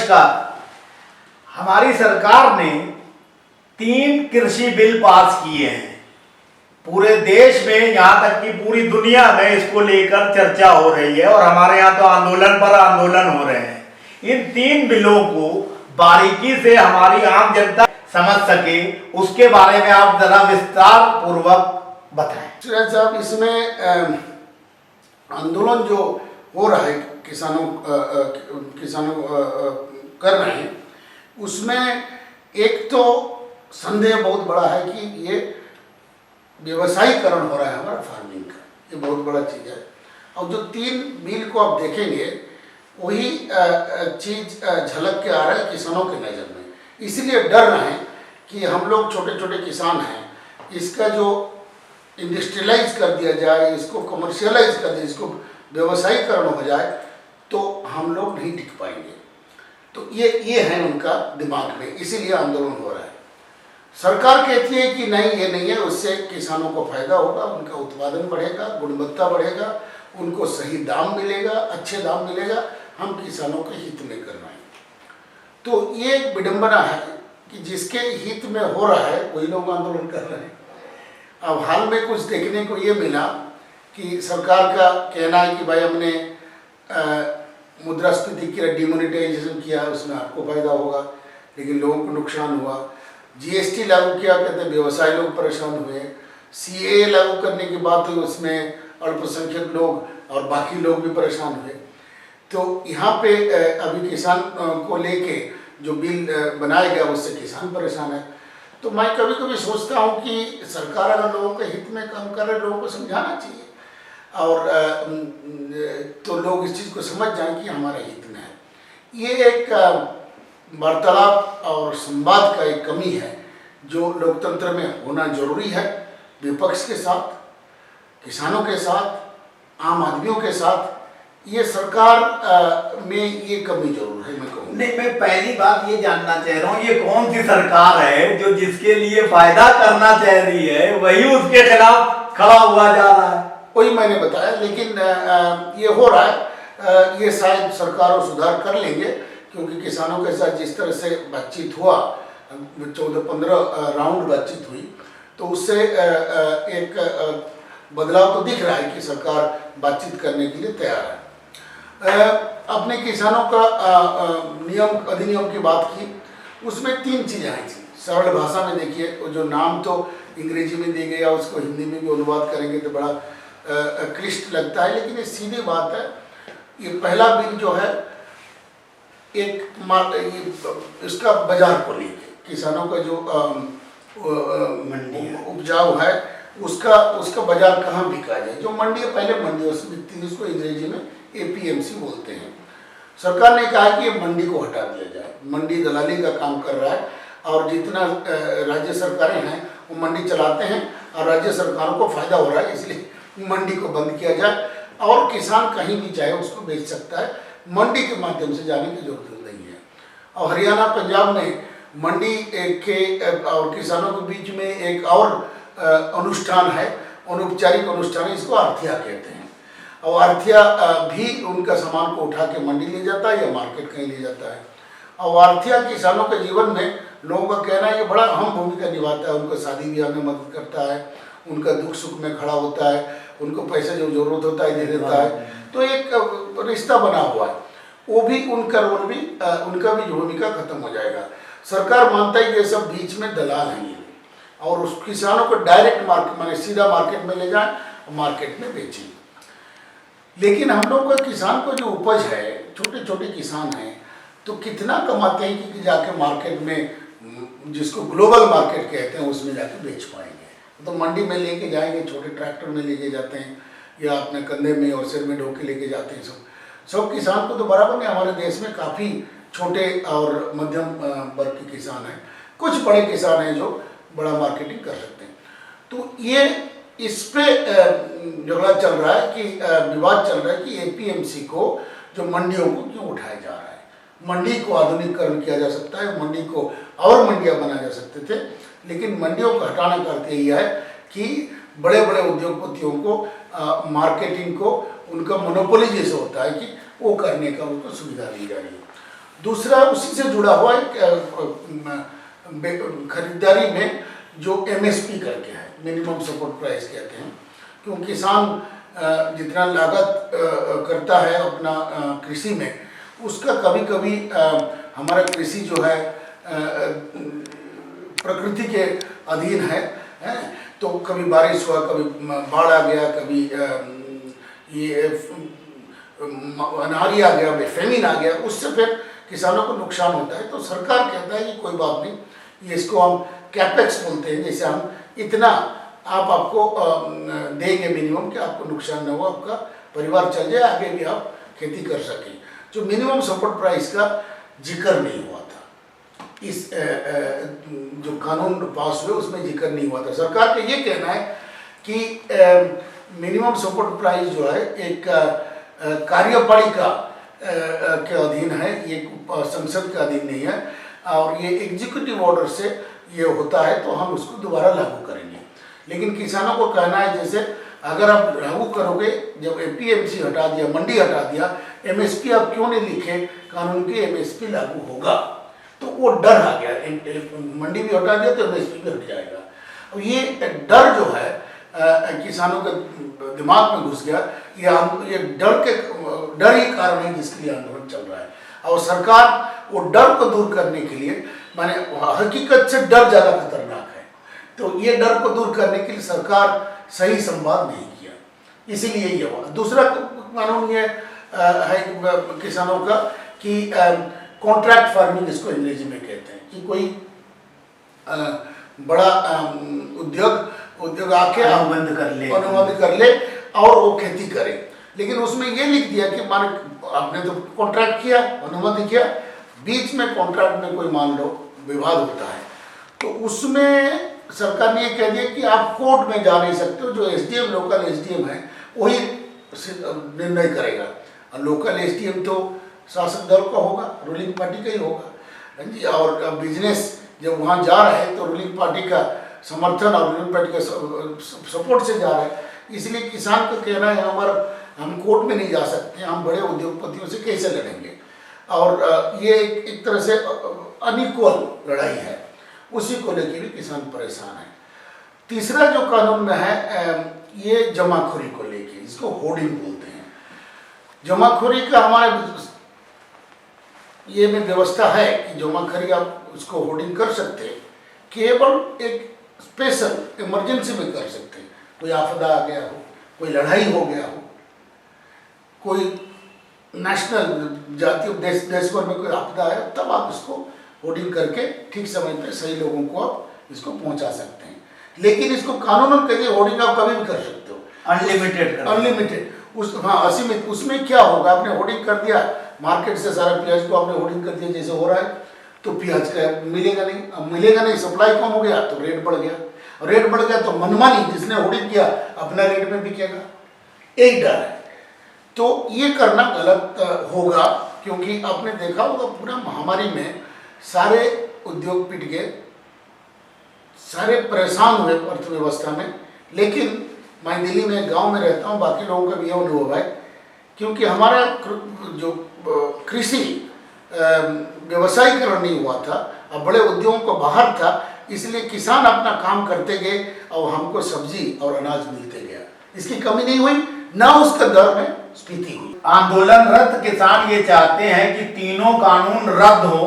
नमस्कार। हमारी सरकार ने 3 कृषि बिल पास किए हैं। पूरे देश में, यहाँ तक कि पूरी दुनिया में इसको लेकर चर्चा हो रही है और हमारे यहाँ तो आंदोलन पर आंदोलन हो रहे हैं। इन 3 बिलों को बारीकी से हमारी आम जनता समझ सके, उसके बारे में आप जरा विस्तार पूर्वक बताएं। साहब, इसमें आंदोलन जो हो रहा है किसानों कर रहे हैं, उसमें एक तो संदेह बहुत बड़ा है कि ये व्यवसायीकरण हो रहा है हमारा फार्मिंग का, ये बहुत बड़ा चीज़ है। और जो 3 बिल को आप देखेंगे वही चीज़ झलक के आ रहा है किसानों के नज़र में। इसलिए डर रहे हैं कि हम लोग छोटे छोटे किसान हैं, इसका जो इंडस्ट्रियलाइज कर दिया जाए, इसको कमर्शियलाइज कर दिया, इसको व्यवसायीकरण हो जाए तो हम लोग नहीं टिक पाएंगे। तो ये है उनका दिमाग में, इसीलिए आंदोलन हो रहा है। सरकार कहती है कि नहीं, ये नहीं है, उससे किसानों को फायदा होगा, उनका उत्पादन बढ़ेगा, गुणवत्ता बढ़ेगा, उनको सही दाम मिलेगा, अच्छे दाम मिलेगा, हम किसानों के हित में कर रहे हैं। तो ये एक विडंबना है कि जिसके हित में हो रहा है वही लोग आंदोलन कर रहे हैं। अब हाल में कुछ देखने को ये मिला कि सरकार का कहना है कि भाई हमने मुद्रास्फीति की डिमोनेटाइजेशन किया, उसमें आपको फायदा होगा, लेकिन लोगों को नुकसान हुआ। जीएसटी लागू किया, कहते व्यवसायी लोग परेशान हुए। सीएए लागू करने के बाद तो उसमें अल्पसंख्यक लोग और बाकी लोग भी परेशान हुए। तो यहाँ पे अभी किसान को लेके जो बिल बनाया गया उससे किसान परेशान है। तो मैं कभी कभी सोचता हूँ कि सरकार अगर लोगों के हित में काम कर रहे, लोगों को समझाना चाहिए और तो लोग इस चीज़ को समझ जाएं कि हमारे हित में है। ये एक वार्तालाप और संवाद का एक कमी है जो लोकतंत्र में होना जरूरी है। विपक्ष के साथ, किसानों के साथ, आम आदमियों के साथ, ये सरकार में ये कमी जरूर है, मैं कहूँ। नहीं, मैं पहली बात ये जानना चाह रहा हूँ, ये कौन सी सरकार है जो जिसके लिए फायदा करना चाह रही है वही उसके खिलाफ खड़ा हुआ जा रहा है? वही मैंने बताया, लेकिन ये हो रहा है। ये शायद सरकार सुधार कर लेंगे, क्योंकि किसानों के साथ जिस तरह से बातचीत हुआ, 14-15 राउंड बातचीत हुई, तो उससे एक बदलाव तो दिख रहा है कि सरकार बातचीत करने के लिए तैयार है। अपने किसानों का नियम अधिनियम की बात की, उसमें 3 चीज़ें आई थी। सरल भाषा में देखिए, जो नाम तो अंग्रेजी में दी गया, उसको हिंदी में भी अनुवाद करेंगे तो बड़ा क्लिष्ट लगता है, लेकिन ये सीधी बात है। ये पहला बिल जो है, एक इसका बाजार को लेके किसानों का जो मंडी उपजाऊ है उसका बाजार कहाँ बिका जाए। जो मंडी पहले मंडियों से बिकती है, उसको अंग्रेजी में एपीएमसी बोलते हैं। सरकार ने कहा कि ये मंडी को हटा दिया जाए। मंडी दलाली का काम कर रहा है और जितना राज्य सरकारें हैं वो मंडी चलाते हैं और राज्य सरकारों को फायदा हो रहा है, इसलिए मंडी को बंद किया जाए और किसान कहीं भी चाहे उसको बेच सकता है, मंडी के माध्यम से जाने की जरूरत नहीं है। और हरियाणा, पंजाब में मंडी के और किसानों के बीच में एक और अनुष्ठान है, अनौपचारिक अनुष्ठान, इसको आर्थिया कहते हैं। और आर्थिया भी उनका सामान को उठा के मंडी ले जाता है या मार्केट कहीं ले जाता है। और आर्थिया किसानों के जीवन में लोगों का कहना है कि बड़ा अहम भूमिका निभाता है। उनको शादी ब्याह में मदद करता है, उनका दुख सुख में खड़ा होता है, उनको पैसे जो जरूरत होता है दे देता है। तो एक रिश्ता बना हुआ है, वो भी उनका रोल भी उनका भी भूमिका खत्म हो जाएगा। सरकार मानता है कि ये सब बीच में दलाल हैं और उस किसानों को डायरेक्ट मार्केट, माने सीधा मार्केट में ले जाएं और मार्केट में बेचें। लेकिन हम लोग का किसान को जो उपज है, छोटे छोटे किसान हैं, तो कितना कमाते हैं कि जाके मार्केट में, जिसको ग्लोबल मार्केट कहते हैं, उसमें जाके बेच पाएंगे। तो मंडी में लेके जाएंगे, छोटे ट्रैक्टर में लेके जाते हैं या अपने कंधे में और सिर में ढो के लेके जाते हैं। सब किसान को तो बराबर नहीं। हमारे देश में काफ़ी छोटे और मध्यम वर्ग के किसान हैं, कुछ बड़े किसान हैं जो बड़ा मार्केटिंग कर सकते हैं। तो ये इस पे झगड़ा चल रहा है कि विवाद चल रहा है कि एपीएमसी को, जो मंडियों को क्यों उठाया जा रहा है। मंडी को आधुनिकीकरण किया जा सकता है, मंडी को और मंडियाँ बनाए जा सकते थे, लेकिन मंडियों को हटाने का अर्थ यही है कि बड़े बड़े उद्योगपतियों को मार्केटिंग को, उनका मोनोपोली जैसे होता है कि वो करने का उनको सुविधा दी जा रही है। दूसरा उसी से जुड़ा हुआ एक खरीदारी में जो MSP करके है, मिनिमम सपोर्ट प्राइस कहते हैं, क्योंकि किसान जितना लागत करता है अपना कृषि में, उसका कभी कभी हमारा कृषि जो है प्रकृति के अधीन है, तो कभी बारिश हुआ, कभी बाढ़ आ गया, कभी ये अनारी आ गया, फेमिन आ गया, उससे फिर किसानों को नुकसान होता है। तो सरकार कहता है कि कोई बात नहीं, ये इसको हम कैपेक्स बोलते हैं, जैसे हम इतना आपको देंगे मिनिमम कि आपको नुकसान न हो, आपका परिवार चल जाए, आगे भी आप खेती कर सकें। जो मिनिमम सपोर्ट प्राइस का जिक्र नहीं हुआ था, इस जो कानून पास हुए उसमें जिक्र नहीं हुआ था। सरकार का ये कहना है कि मिनिमम सपोर्ट प्राइस जो है एक कार्यपालिका के अधीन है, ये संसद के अधीन नहीं है, और ये एग्जीक्यूटिव ऑर्डर से ये होता है, तो हम उसको दोबारा लागू करेंगे। लेकिन किसानों को कहना है, जैसे अगर आप लागू करोगे, जब APMC हटा दिया, मंडी हटा दिया, MSP आप क्यों नहीं लिखे कानून की MSP लागू होगा, तो वो डर आ गया। मंडी भी हटा दिया तो MSP भी हट जाएगा। और ये डर जो है किसानों के दिमाग में घुस गया, ये डर ही कारण है जिसके लिए आंदोलन चल रहा है। और सरकार वो डर को दूर करने के लिए, माने हकीकत से डर ज़्यादा खतरनाक है, तो ये डर को दूर करने के लिए सरकार सही संवाद नहीं किया, इसीलिए ये हुआ। दूसरा कानून ये है किसानों का कि कॉन्ट्रैक्ट फार्मिंग, इसको अंग्रेजी में कहते हैं, कि कोई बड़ा उद्योग आके अनुबंध कर ले और वो खेती करे। लेकिन उसमें ये लिख दिया कि मान आपने तो कॉन्ट्रैक्ट किया, अनुबंध किया, बीच में कॉन्ट्रैक्ट में कोई मान लो विवाद होता है, तो उसमें सरकार ने ये कह दिया कि आप कोर्ट में जा नहीं सकते हो, जो SDM लोकल SDM है वही निर्णय करेगा। और लोकल SDM तो शासक दल का होगा, रूलिंग पार्टी का ही होगा, और बिजनेस जब वहाँ जा रहा है तो रूलिंग पार्टी का समर्थन और रूलिंग पार्टी का सपोर्ट से जा रहा है। इसलिए किसान का कहना है हम कोर्ट में नहीं जा सकते, हम बड़े उद्योगपतियों से कैसे लड़ेंगे। और ये एक तरह से अनइक्वल लड़ाई है, उसी को लेकर भी किसान परेशान है। तीसरा जो कानून में है ये जमाखोरी को लेके, इसको होर्डिंग बोलते हैं। जमाखोरी का हमारे ये में व्यवस्था है कि जमाखोरी आप उसको होर्डिंग कर सकते हैं, केवल एक स्पेशल इमरजेंसी में कर सकते हैं। कोई आपदा आ गया हो, कोई लड़ाई हो गया हो, कोई नेशनल जातीय देश भर में कोई आपदा है, तब आप इसको होर्डिंग करके ठीक समय पे सही लोगों को आप इसको पहुंचा सकते हैं। लेकिन इसको कानूनन कहिए होर्डिंग आप कभी भी कर सकते हो, अनलिमिटेड असीमित। उसमें क्या होगा, आपने होर्डिंग कर दिया, मार्केट से सारा प्याज को आपने होर्डिंग कर दिया जैसे हो रहा है, तो प्याज का मिलेगा नहीं। अब मिलेगा नहीं, सप्लाई कम हो गया तो रेट बढ़ गया, और रेट बढ़ गया तो मनमानी जिसने होर्डिंग किया अपना रेट में बिकेगा, यही डर है। तो ये करना गलत होगा, क्योंकि आपने देखा होगा पूरा महामारी में सारे उद्योग पिट गए, सारे परेशान हुए अर्थव्यवस्था में। लेकिन मैं दिल्ली में गांव में रहता हूं, बाकी लोगों का भी यह अनुभव है, क्योंकि हमारा जो कृषि व्यवसायीकरण नहीं हुआ था, अब बड़े उद्योगों को बाहर था, इसलिए किसान अपना काम करते गए और हमको सब्जी और अनाज मिलते गया, इसकी कमी नहीं हुई, ना उसका दर में स्फीति हुई। आंदोलनरत किसान ये चाहते हैं कि तीनों कानून रद्द हो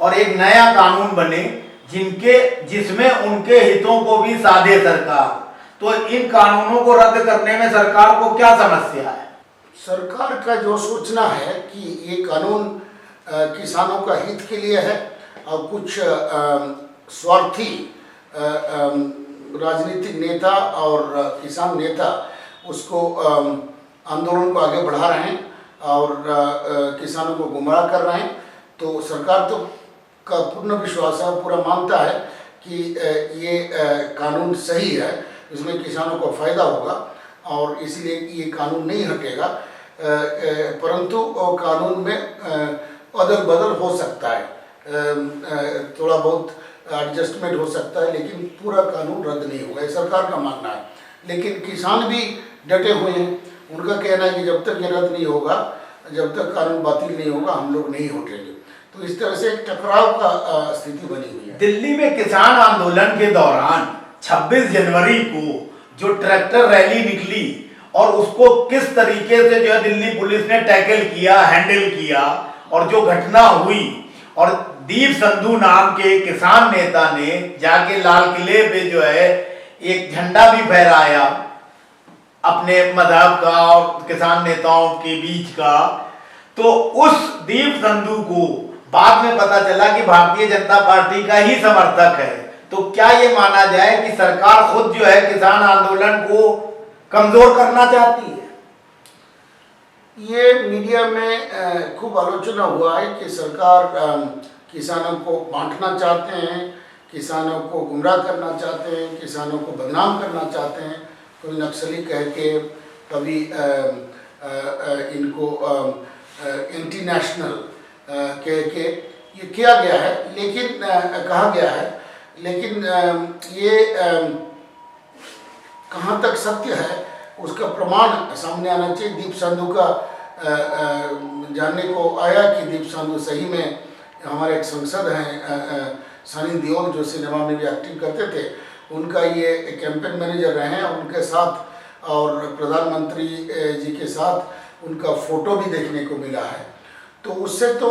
और एक नया कानून बने जिसमें उनके हितों को भी साधे सरकार। तो इन कानूनों को रद्द करने में सरकार को क्या समस्या है? सरकार का जो सोचना है कि ये कानून किसानों का हित के लिए है, और कुछ स्वार्थी राजनीतिक नेता और किसान नेता उसको आंदोलन को आगे बढ़ा रहे हैं और किसानों को गुमराह कर रहे हैं। तो सरकार तो का पूर्ण विश्वास है, पूरा मानता है कि ये कानून सही है, इसमें किसानों को फायदा होगा, और इसलिए ये कानून नहीं हटेगा। परंतु कानून में अदल बदल हो सकता है, थोड़ा बहुत एडजस्टमेंट हो सकता है, लेकिन पूरा कानून रद्द नहीं होगा, ये सरकार का मानना है। लेकिन किसान भी डटे हुए हैं, उनका कहना है कि जब तक ये रद्द नहीं होगा, जब तक कानून बातिल नहीं होगा, हम लोग नहीं हटेंगे। तो इस तरह से एक टकराव का स्थिति बनी हुई है। दिल्ली में किसान आंदोलन के दौरान 26 जनवरी को जो ट्रैक्टर रैली निकली और उसको किस तरीके से जो है दिल्ली पुलिस ने टैकल किया, हैंडल किया, और जो घटना हुई, और दीप संधू नाम के किसान नेता ने जाके लाल किले पे जो है एक झंडा भी फहराया अपने मजहब का और किसान नेताओं के बीच का, तो उस दीप संधू को बाद में पता चला कि भारतीय जनता पार्टी का ही समर्थक है। तो क्या ये माना जाए कि सरकार खुद जो है किसान आंदोलन को कमजोर करना चाहती है? ये मीडिया में खूब आलोचना हुआ है कि सरकार किसानों को बांटना चाहते हैं, किसानों को गुमराह करना चाहते हैं, किसानों को बदनाम करना चाहते हैं, कोई नक्सली कह के, कभी इनको एंटी नेशनल कह के ये किया गया है, लेकिन कहा गया है, लेकिन ये कहाँ तक सत्य है उसका प्रमाण सामने आना चाहिए। दीप संधू का जानने को आया कि दीप संधू सही में हमारे एक सांसद हैं सनी देओल, जो सिनेमा में भी एक्टिंग करते थे, उनका ये कैंपेन मैनेजर रहे हैं, उनके साथ और प्रधानमंत्री जी के साथ उनका फोटो भी देखने को मिला है। तो उससे तो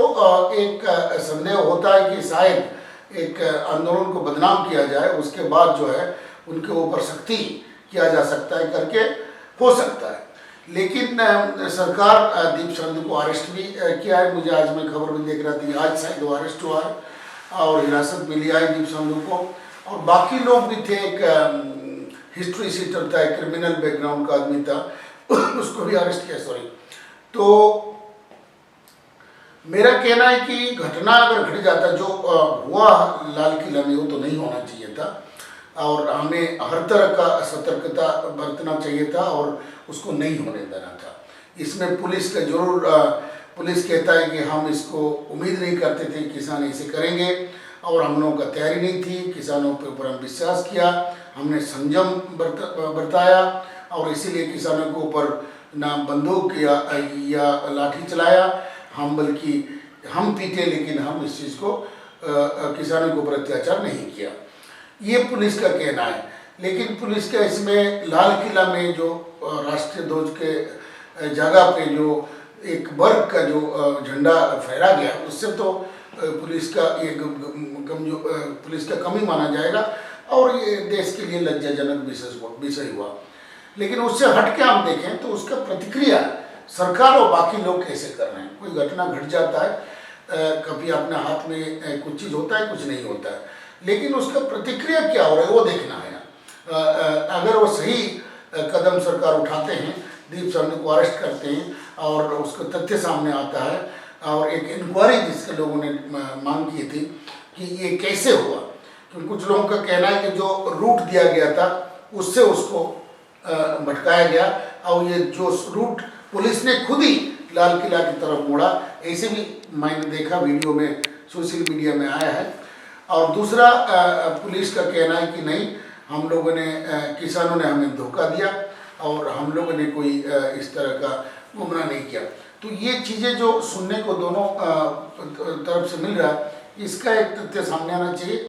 एक संदेह होता है कि शायद एक आंदोलन को बदनाम किया जाए, उसके बाद जो है उनके ऊपर सख्ती किया जा सकता है करके हो सकता है। लेकिन सरकार दीप संधू को अरेस्ट भी किया है। मुझे आज मैं खबर भी देख रहा थी, आज शायद वो अरेस्ट हुआ है और हिरासत में लिया है दीप संधू को। और बाकी लोग भी थे, एक हिस्ट्री सीटर था, एक क्रिमिनल बैकग्राउंड का आदमी था, उसको भी अरेस्ट किया। सॉरी, तो मेरा कहना है कि घटना अगर घट जाता, जो हुआ लाल किला में, वो तो नहीं होना चाहिए था और हमें हर तरह का सतर्कता बरतना चाहिए था और उसको नहीं होने देना था। इसमें पुलिस का जरूर, पुलिस कहता है कि हम इसको उम्मीद नहीं करते थे किसान ऐसे करेंगे और हम लोगों का तैयारी नहीं थी, किसानों के ऊपर हम विश्वास किया, हमने संयम बरताया और इसीलिए किसानों के ऊपर ना बंदूक या लाठी चलाया, हम बल्कि हम पीटे, लेकिन हम इस चीज़ को किसानों के ऊपर अत्याचार नहीं किया, ये पुलिस का कहना है। लेकिन पुलिस का इसमें लाल किला में जो राष्ट्रीय ध्वज के जगह पे जो एक वर्ग का जो झंडा फहरा गया, उससे तो पुलिस का ये पुलिस का कमी माना जाएगा और ये देश के लिए लज्जाजनक विषय हुआ। लेकिन उससे हट के हम देखें तो उसका प्रतिक्रिया सरकार और बाकी लोग कैसे कर रहे हैं। कोई घटना घट जाता है, कभी अपने हाथ में कुछ चीज़ होता है, कुछ नहीं होता है, लेकिन उसका प्रतिक्रिया क्या हो रहा है वो देखना है। अगर वो सही कदम सरकार उठाते हैं, दीप संधू को अरेस्ट करते हैं और उसका तथ्य सामने आता है और एक इंक्वायरी जिसके लोगों ने मांग की थी कि ये कैसे हुआ, क्योंकि कुछ लोगों का कहना है कि जो रूट दिया गया था उससे उसको भटकाया गया और ये जो रूट पुलिस ने खुद ही लाल किला की तरफ मोड़ा, ऐसे भी मैंने देखा वीडियो में, सोशल मीडिया में आया है। और दूसरा, पुलिस का कहना है कि नहीं, हम लोगों ने किसानों ने हमें धोखा दिया और हम लोगों ने कोई इस तरह का गुमराह नहीं किया। तो ये चीज़ें जो सुनने को दोनों तरफ से मिल रहा है, इसका एक तथ्य सामने आना चाहिए।